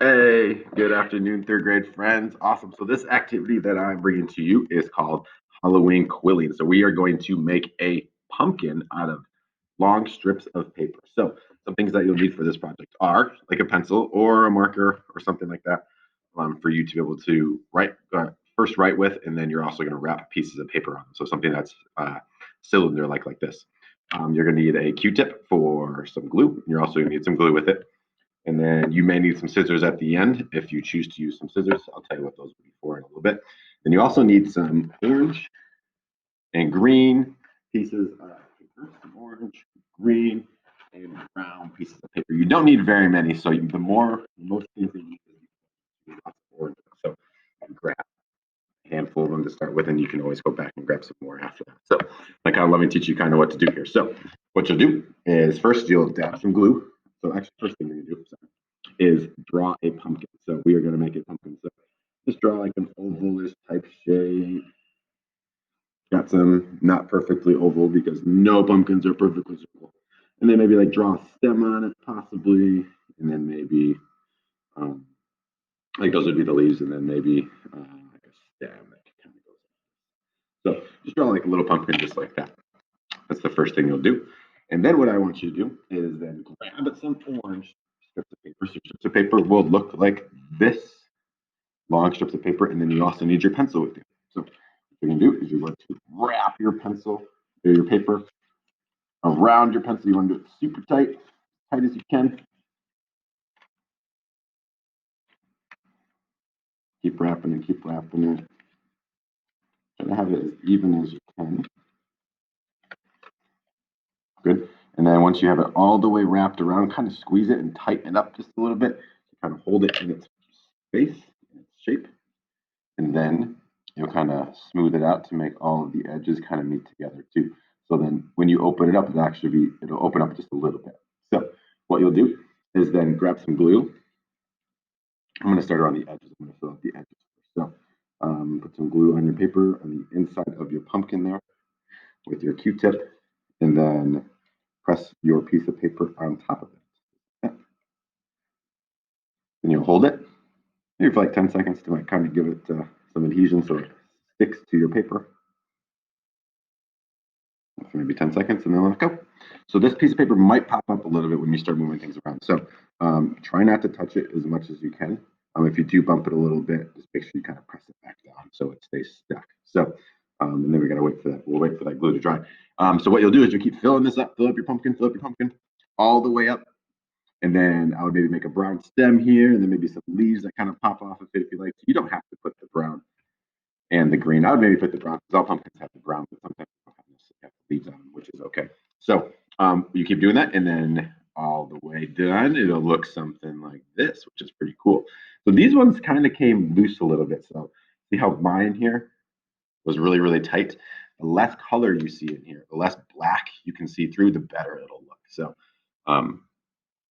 Hey, good afternoon, third grade friends. Awesome. So this activity that I'm bringing to you is called Halloween quilling. So we are going to make a pumpkin out of long strips of paper. So some things that you'll need for this project are like a pencil or a marker or something like that for you to be able to first write with, and then you're also going to wrap pieces of paper on. So something that's cylinder like this. You're going to need a Q-tip for some glue. You're also going to need some glue with it. And then you may need some scissors at the end if you choose to use some scissors. I'll tell you what those will be for in a little bit. Then you also need some orange and green pieces of paper, some orange, green, and brown pieces of paper. You don't need very many, so most things that you need is lots of orange. So you grab a handful of them to start with, and you can always go back and grab some more after that. So let me teach you kind of what to do here. So what you'll do is first you'll dab some glue. So actually, first thing you're gonna do, is draw a pumpkin. So we are going to make a pumpkin. So just draw like an ovalish type shape. Got some not perfectly oval because no pumpkins are perfectly circle. And then maybe like draw a stem on it, possibly. And then maybe like those would be the leaves, and then maybe like a stem that kind of goes. So just draw like a little pumpkin just like that. That's the first thing you'll do. And then what I want you to do is then grab some orange strips of paper. So strips of paper will look like this, long strips of paper, and then you also need your pencil with you. So what you're going to do is you're going to wrap your pencil or your paper around your pencil. You want to do it super tight, tight as you can. Keep wrapping it, keep wrapping it. Try to have it as even as you can. Good. And then once you have it all the way wrapped around, kind of squeeze it and tighten it up just a little bit. Kind of hold it in its space, in its shape. And then you'll kind of smooth it out to make all of the edges kind of meet together too. So then when you open it up, it'll open up just a little bit. So what you'll do is then grab some glue. I'm going to start around the edges. I'm going to fill out the edges first. So put some glue on your paper on the inside of your pumpkin there with your Q-tip, and then press your piece of paper on top of it. Then you'll hold it maybe for like 10 seconds to kind of give it some adhesion so it sticks to your paper. For maybe 10 seconds, and then let it go. So this piece of paper might pop up a little bit when you start moving things around. So try not to touch it as much as you can. If you do bump it a little bit, just make sure you kind of press it back down so it stays stuck. So and then we're gonna wait for that. We'll wait for that glue to dry. So what you'll do is you keep filling this up, fill up your pumpkin all the way up. And then I would maybe make a brown stem here, and then maybe some leaves that kind of pop off of it if you like. You don't have to put the brown and the green. I would maybe put the brown because all pumpkins have the brown, but sometimes have leaves on them, which is okay. So you keep doing that, and then all the way done, it'll look something like this, which is pretty cool. So these ones kind of came loose a little bit. So see how mine here was really, really tight? The less color you see in here, the less black you can see through, the better it'll look. So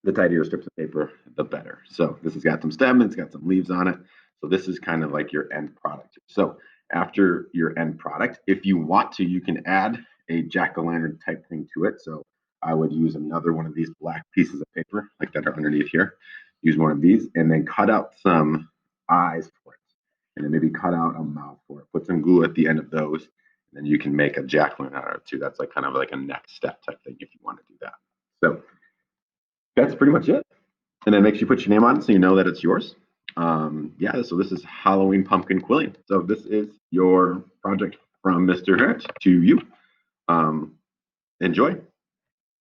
the tighter your strips of paper, the better. So this has got some stem, and it's got some leaves on it. So this is kind of like your end product. So after your end product, if you want to, you can add a jack-o'-lantern type thing to it. So I would use another one of these black pieces of paper like that are underneath here. Use one of these and then cut out some eyes for it. And then maybe cut out a mouth for it. Put some glue at the end of those. And then you can make a jack-o'-lantern out of it too. That's like kind of like a next step type thing if you want to do that. So that's pretty much it. And then make sure you put your name on it so you know that it's yours. Yeah, so this is Halloween pumpkin quilling. So this is your project from Mr. Hurt to you. Enjoy.